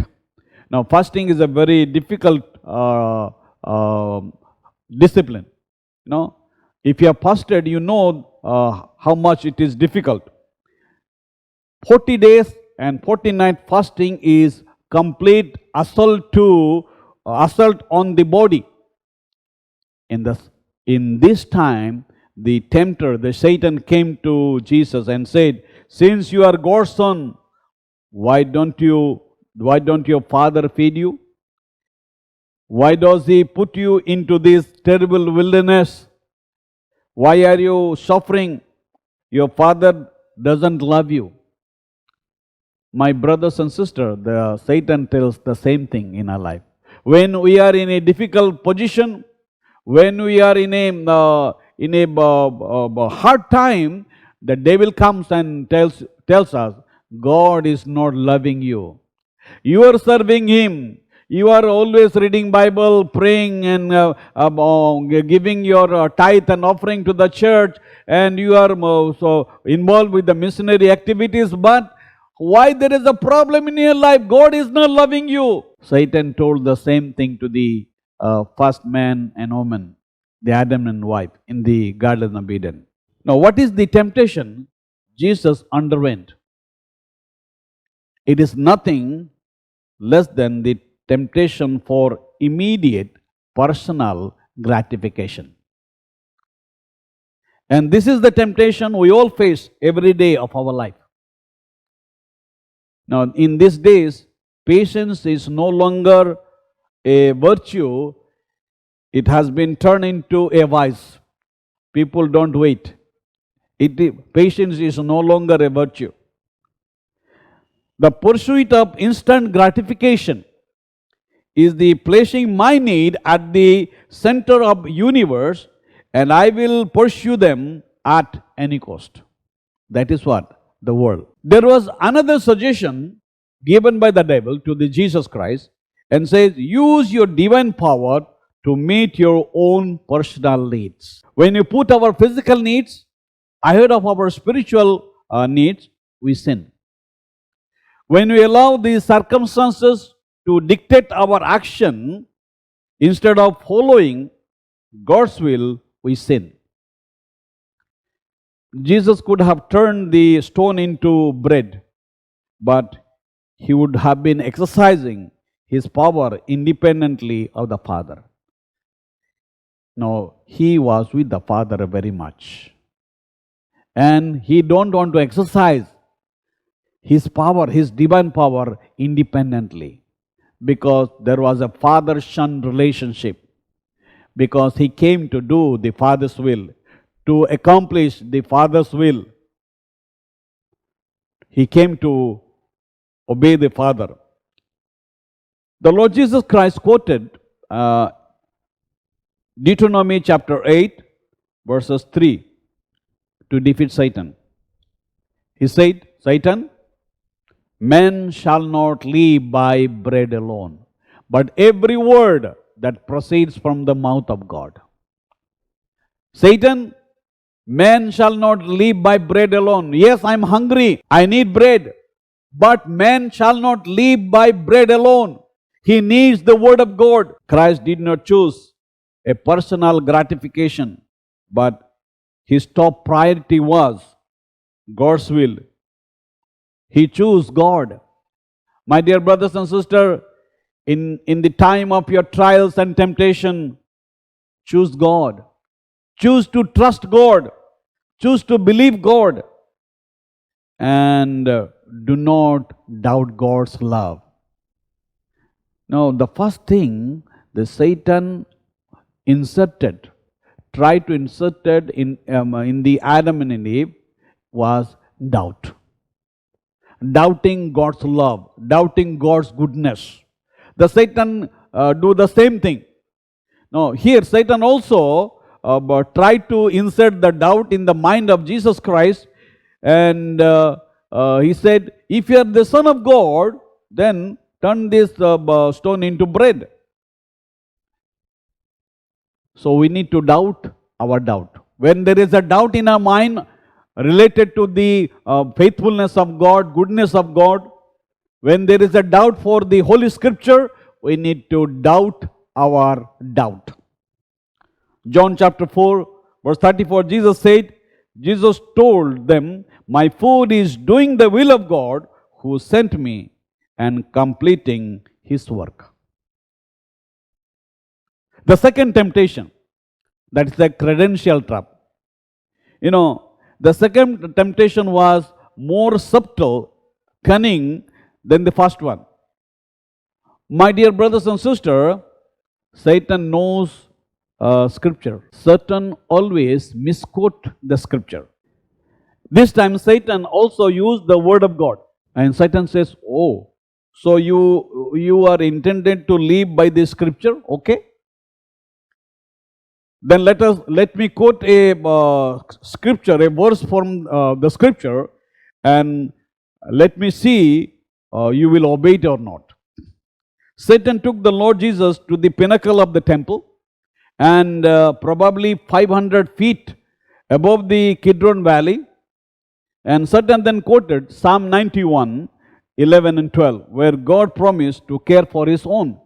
Now, fasting is a very difficult discipline. You know, if you are fasted, you know how much it is difficult. 40 days and 40 nights fasting is complete assault on the body. In this time, the tempter, the Satan, came to Jesus and said, "Since you are God's son, why don't your father feed you? Why does he put you into this terrible wilderness? Why are you suffering? Your father doesn't love you." My brothers and sisters, the Satan tells the same thing in our life. When we are in a difficult position, when we are in a hard time, the devil comes and tells us, God is not loving you. You are serving him. You are always reading Bible, praying, and giving your tithe and offering to the church, and you are so involved with the missionary activities. But why there is a problem in your life? God is not loving you. Satan told the same thing to the first man and woman, the Adam and wife, in the Garden of Eden. Now, what is the temptation Jesus underwent? It is nothing less than the temptation for immediate personal gratification. And this is the temptation we all face every day of our life. Now, in these days, patience is no longer a virtue, it has been turned into a vice. People don't wait. Patience is no longer a virtue. The pursuit of instant gratification is the placing my need at the center of universe, and I will pursue them at any cost. That is what the world. There was another suggestion given by the devil to the Jesus Christ, and says, use your divine power to meet your own personal needs. When you put our physical needs ahead of our spiritual needs, we sin. When we allow these circumstances to dictate our action instead of following God's will, we sin. Jesus could have turned the stone into bread, but he would have been exercising his power independently of the Father. No, he was with the Father very much. And he don't want to exercise his power, his divine power, independently, because there was a father-son relationship, because he came to do the Father's will, to accomplish the Father's will. He came to obey the Father. The Lord Jesus Christ quoted Deuteronomy chapter 8, verses 3, to defeat Satan. He said, Satan, man shall not live by bread alone, but every word that proceeds from the mouth of God. Satan, man shall not live by bread alone. Yes, I'm hungry, I need bread, but man shall not live by bread alone. He needs the word of God. Christ did not choose a personal gratification, but his top priority was God's will. He chose God. My dear brothers and sisters, in the time of your trials and temptation, choose God. Choose to trust God. Choose to believe God. And do not doubt God's love. Now, the first thing the Satan tried to insert in the Adam and Eve was doubt. Doubting God's love, doubting God's goodness. The Satan do the same thing. Now, here Satan also tried to insert the doubt in the mind of Jesus Christ, and he said, if you are the Son of God, then turn this stone into bread. So we need to doubt our doubt. When there is a doubt in our mind related to the faithfulness of God, goodness of God, When there is a doubt for the Holy Scripture, we need to doubt our doubt. John chapter 4, verse 34, Jesus told them, "My food is doing the will of God who sent me and completing his work." The second temptation, that is the credential trap. The second temptation was more subtle, cunning than the first one. My dear brothers and sisters, Satan knows Scripture. Satan always misquote the Scripture. This time Satan also used the word of God. And Satan says, "Oh, so you are intended to live by the Scripture? Okay. Then let me quote a scripture, a verse from the Scripture, and let me see you will obey it or not." Satan took the Lord Jesus to the pinnacle of the temple, and probably 500 feet above the Kidron Valley. And Satan then quoted Psalm 91, 11 and 12, where God promised to care for his own.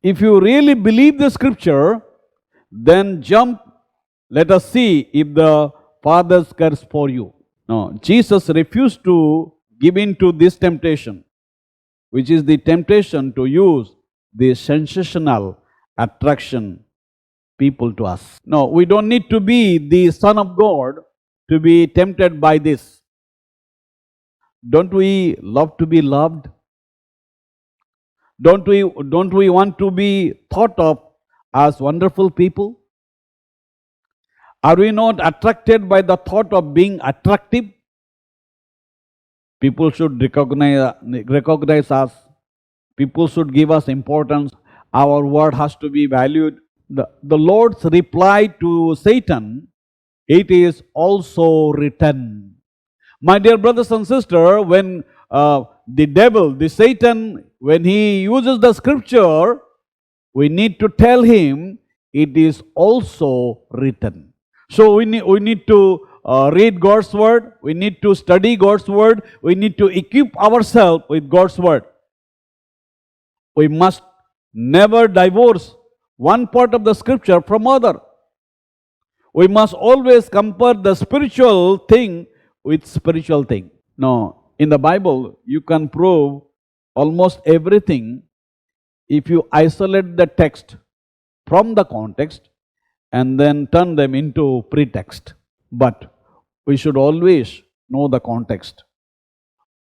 If you really believe the Scripture, then jump, let us see if the Father cares for you. No, Jesus refused to give in to this temptation, which is the temptation to use the sensational attraction people to us. No, we don't need to be the Son of God to be tempted by this. Don't we love to be loved? Don't we want to be thought of as wonderful people? Are we not attracted by the thought of being attractive? People should recognize us. People should give us importance. Our word has to be valued. The Lord's reply to Satan, "It is also written." My dear brothers and sisters, when the devil, the Satan, when he uses the Scripture, we need to tell him, "It is also written." So we need to read God's word. We need to study God's word. We need to equip ourselves with God's word. We must never divorce one part of the Scripture from other. We must always compare the spiritual thing with spiritual thing. Now, in the Bible, you can prove almost everything if you isolate the text from the context and then turn them into pretext. But we should always know the context.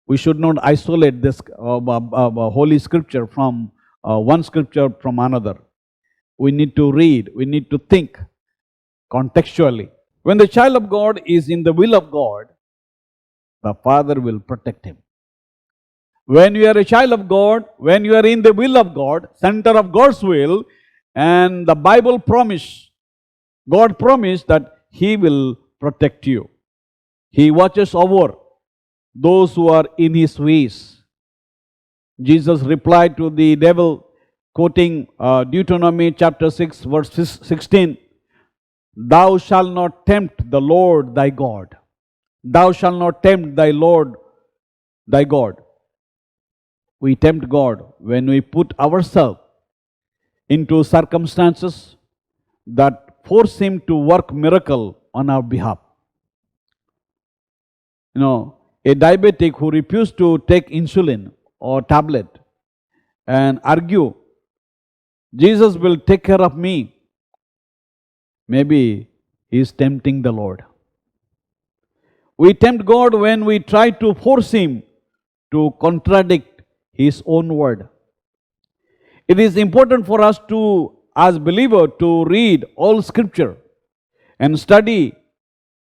We should not isolate this Holy Scripture from one Scripture from another. We need to read, we need to think contextually. When the child of God is in the will of God, the Father will protect him. When you are a child of God, when you are in the will of God, center of God's will, and the Bible promise, God promised that He will protect you. He watches over those who are in His ways. Jesus replied to the devil, quoting Deuteronomy chapter 6, verse 16, "Thou shalt not tempt the Lord thy God. Thou shalt not tempt thy Lord thy God." We tempt God when we put ourselves into circumstances that force Him to work miracle on our behalf. A diabetic who refused to take insulin or tablet and argue, "Jesus will take care of me." Maybe he is tempting the Lord. We tempt God when we try to force Him to contradict His own word. It is important for us to, as believers, to read all Scripture and study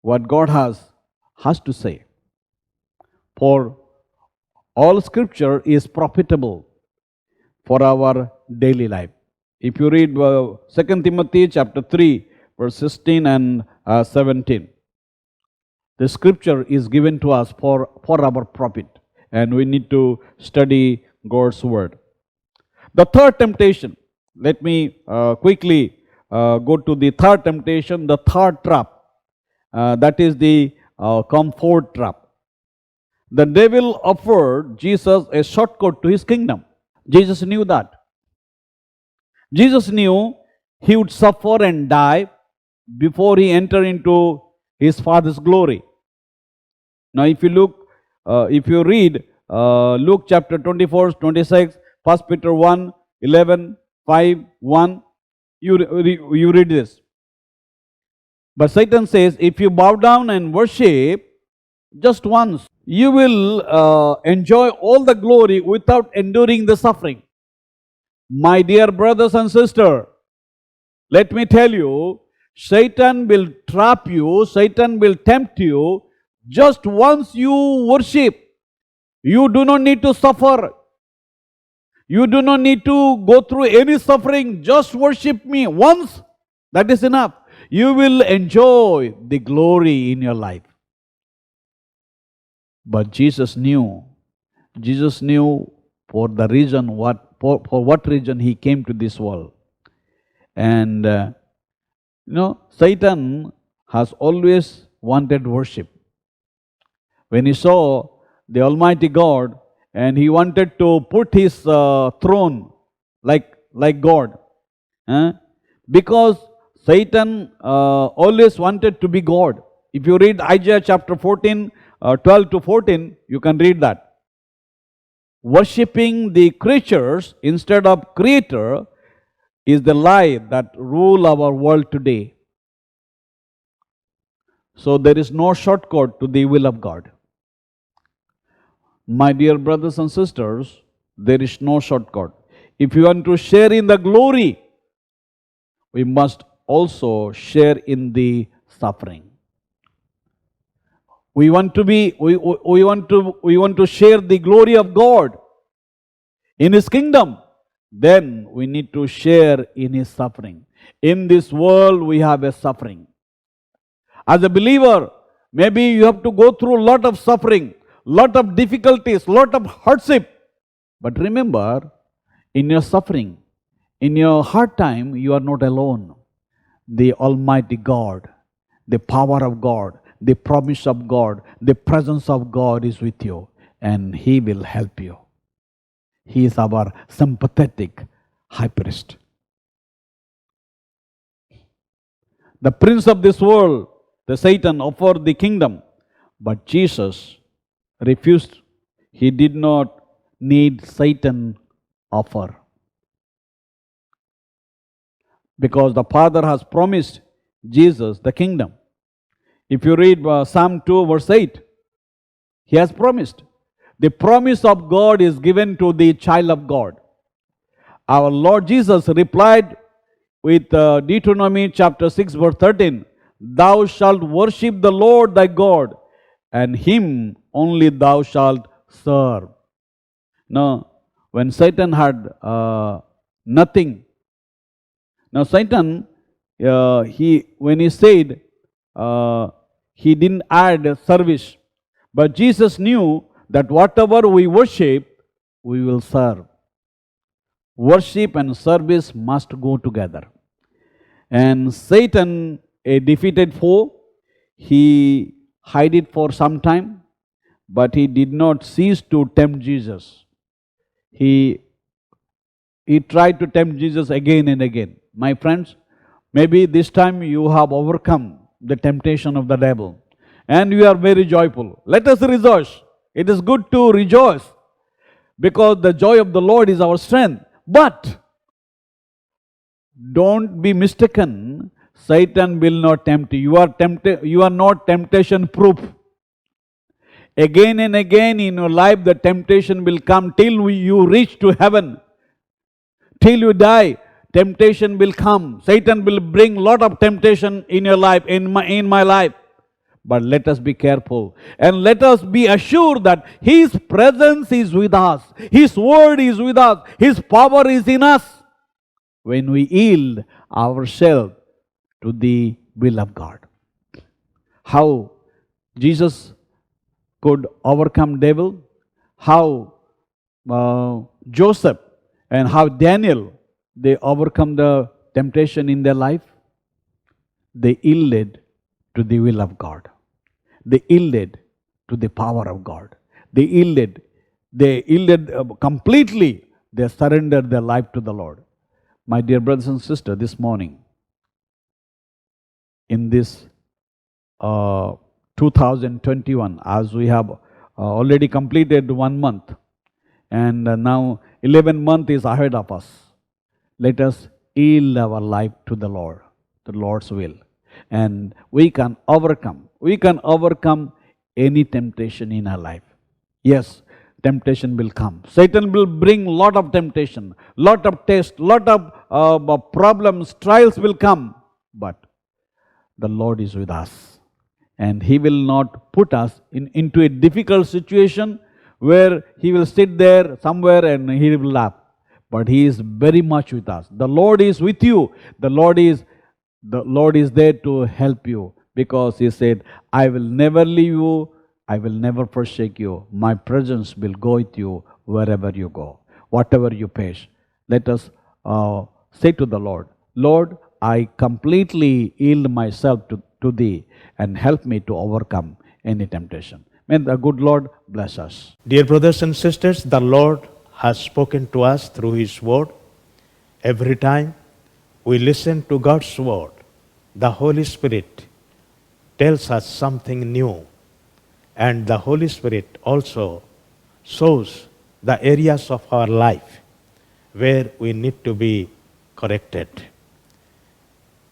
what God has to say. For all Scripture is profitable for our daily life. If you read 2 Timothy chapter 3, verse 16 and 17, the Scripture is given to us for our profit, and we need to study God's word. The third temptation, let me quickly go to the third temptation, the third trap. That is the comfort trap. The devil offered Jesus a shortcut to his kingdom. Jesus knew that. Jesus knew he would suffer and die before he entered into his Father's glory. Now, if you read Luke chapter 24, 26, 1 Peter 1, 11, 5, 1, you read this. But Satan says, if you bow down and worship just once, you will enjoy all the glory without enduring the suffering. My dear brothers and sisters, let me tell you, Satan will trap you, Satan will tempt you just once you worship. You do not need to suffer. You do not need to go through any suffering. Just worship me once. That is enough. You will enjoy the glory in your life. But Jesus knew for the reason for what reason he came to this world. And Satan has always wanted worship. When he saw the Almighty God and he wanted to put his throne like God, because Satan always wanted to be God. If you read Isaiah chapter 14, 12 to 14, you can read that. Worshipping the creatures instead of Creator is the lie that rule our world today. So there is no shortcut to the will of God. My dear brothers and sisters, there is no shortcut. If you want to share in the glory, we must also share in the suffering. We want to share the glory of God in His kingdom. Then we need to share in His suffering. In this world, we have a suffering. As a believer, maybe you have to go through a lot of suffering, lot of difficulties, lot of hardship. But remember, in your suffering, in your hard time, you are not alone. The Almighty God, the power of God, the promise of God, the presence of God is with you, and He will help you. He is our sympathetic high priest. The prince of this world, the Satan, offered the kingdom, but Jesus refused. He did not need Satan offer, because the Father has promised Jesus the kingdom. If you read Psalm 2 verse 8, He has promised. The promise of God is given to the child of God. Our Lord Jesus replied with Deuteronomy chapter 6 verse 13, Thou shalt worship the Lord thy God, and Him only thou shalt serve. Now, when Satan had nothing, now Satan, when he said, he didn't add service. But Jesus knew that whatever we worship, we will serve. Worship and service must go together. And Satan, a defeated foe, he hid it for some time, but he did not cease to tempt Jesus. He tried to tempt Jesus again and again. My friends, maybe this time you have overcome the temptation of the devil, and you are very joyful. Let us rejoice. It is good to rejoice, because the joy of the Lord is our strength. But don't be mistaken. Satan will not tempt you. You are not temptation proof. Again and again in your life, the temptation will come till you reach to heaven. Till you die, temptation will come. Satan will bring lot of temptation in your life, in my life. But let us be careful, and let us be assured that His presence is with us. His word is with us. His power is in us. When we yield ourselves to the will of God. How Jesus could overcome devil, how Joseph and how Daniel, they overcome the temptation in their life. They yielded to the will of God. They yielded to the power of God. They yielded. They yielded completely. They surrendered their life to the Lord. My dear brothers and sisters, this morning, in this 2021, as we have already completed 1 month, and now 11 month is ahead of us. Let us yield our life to the Lord, the Lord's will, and we can overcome. We can overcome any temptation in our life. Yes, temptation will come. Satan will bring lot of temptation, lot of test, lot of problems, trials will come. But the Lord is with us, and He will not put us into a difficult situation where He will sit there somewhere and He will laugh. But He is very much with us. The Lord is with you. The Lord is there to help you, because He said, I will never leave you, I will never forsake you. My presence will go with you wherever you go, whatever you face. Let us say to the Lord, Lord, I completely yield myself to Thee, and help me to overcome any temptation. May the good Lord bless us. Dear brothers and sisters, the Lord has spoken to us through His Word. Every time we listen to God's Word, the Holy Spirit tells us something new. And the Holy Spirit also shows the areas of our life where we need to be corrected.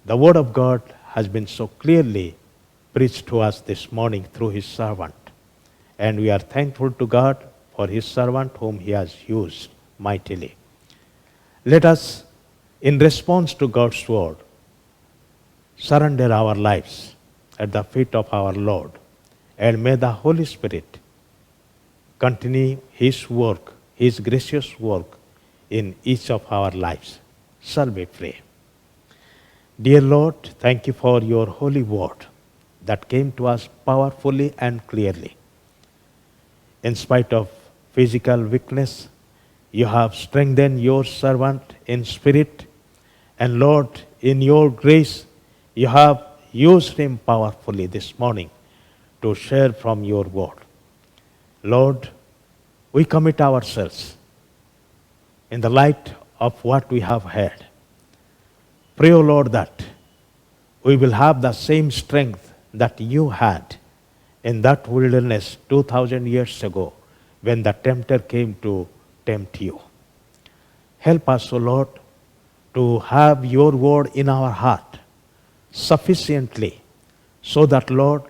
The Word of God has been so clearly preached to us this morning through His servant. And we are thankful to God for His servant whom He has used mightily. Let us, in response to God's Word, surrender our lives at the feet of our Lord. And may the Holy Spirit continue His work, His gracious work in each of our lives. Shall we pray? Dear Lord, thank You for Your holy word that came to us powerfully and clearly. In spite of physical weakness, You have strengthened Your servant in spirit. And Lord, in Your grace, You have used him powerfully this morning to share from Your word. Lord, we commit ourselves in the light of what we have heard. Pray, O Lord, that we will have the same strength that You had in that wilderness 2,000 years ago when the tempter came to tempt You. Help us, O Lord, to have Your word in our heart sufficiently so that, Lord,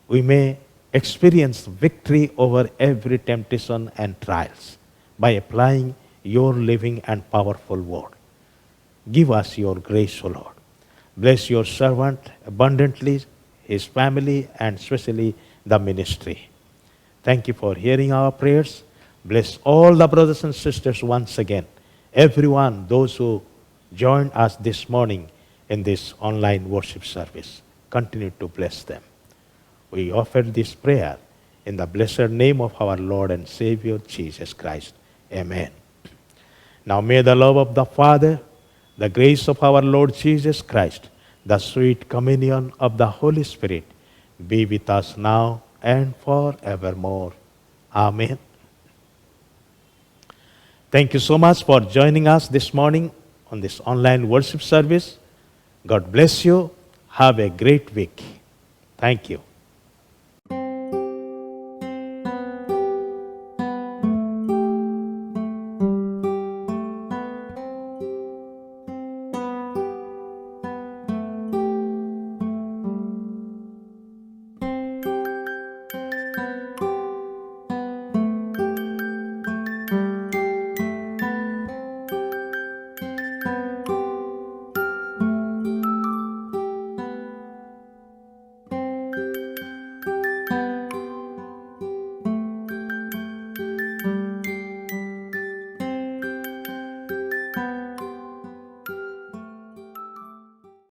we may experience victory over every temptation and trials by applying Your living and powerful word. Give us Your grace, O Lord. Bless Your servant abundantly, his family, and especially the ministry. Thank You for hearing our prayers. Bless all the brothers and sisters once again. Everyone, those who joined us this morning in this online worship service. Continue to bless them. We offer this prayer in the blessed name of our Lord and Savior, Jesus Christ. Amen. Now may the love of the Father, the grace of our Lord Jesus Christ, the sweet communion of the Holy Spirit be with us now and forevermore. Amen. Thank you so much for joining us this morning on this online worship service. God bless you. Have a great week. Thank you.